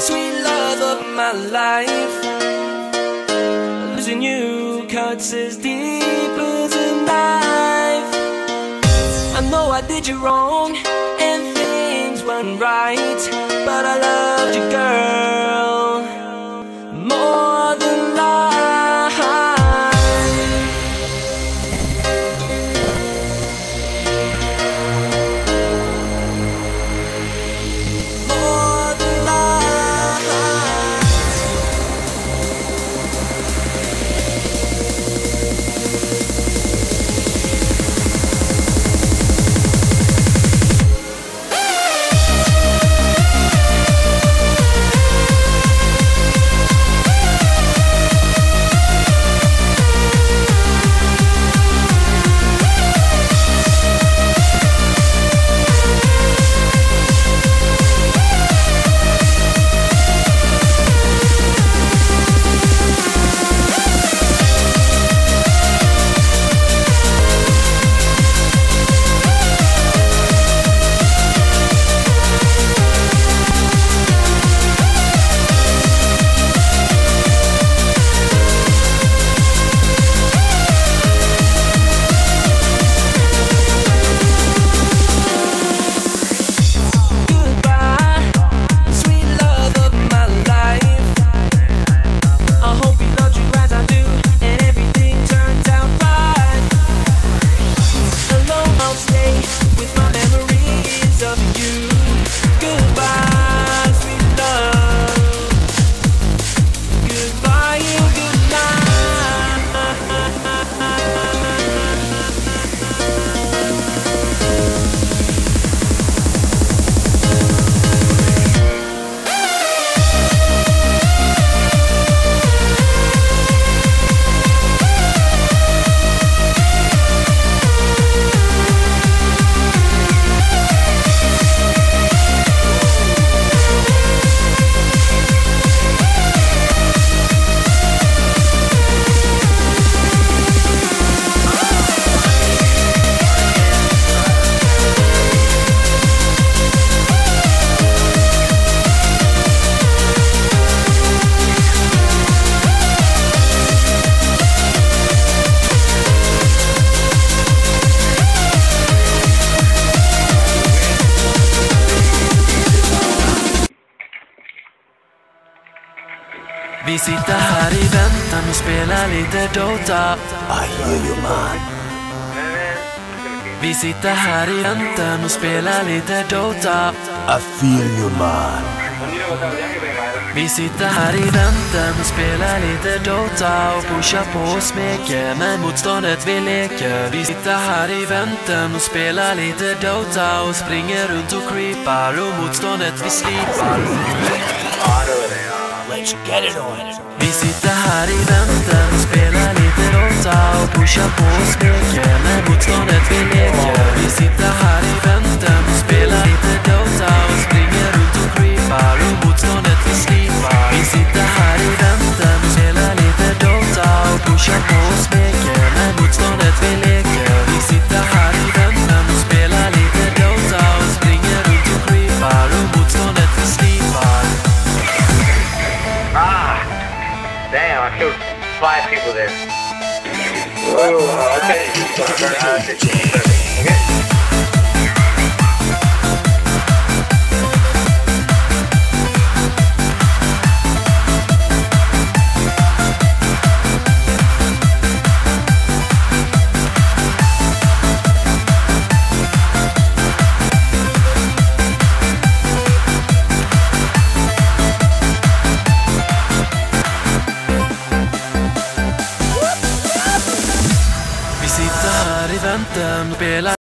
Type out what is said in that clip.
sweet love of my life. Losing you cuts as deep as a knife. I know I did you wrong and things went right, but I loved you, girl, more than life. Vi sitter här i väntan och spelar lite Dota. I hear you, man. Vi sitter här i väntan och spelar lite Dota. I feel you, man. Vi sitter här i väntan och spelar lite Dota och pushar på och smeker, men motståndet vi leker. Vi sitter här i väntan och spelar lite Dota och springer runt och creepar och motståndet vi slipar. Let's get it on. Vi sitter här i väntan och spelar lite Dota och pushar på och smeker, men motståndet vi leker. Vi sitter här i väntan och spelar lite Dota och springer runt och creepar och motståndet vi slipar. Vi sitter här i väntan och spelar lite Dota och pushar på och smeker, men motståndet vi leker. Vi sitter här i väntan och spelar lite Dota och springer runt och creepar och motståndet vi slipar. Damn, I killed 5 people there. Oh, okay. Vi sitter här i väntan och spelar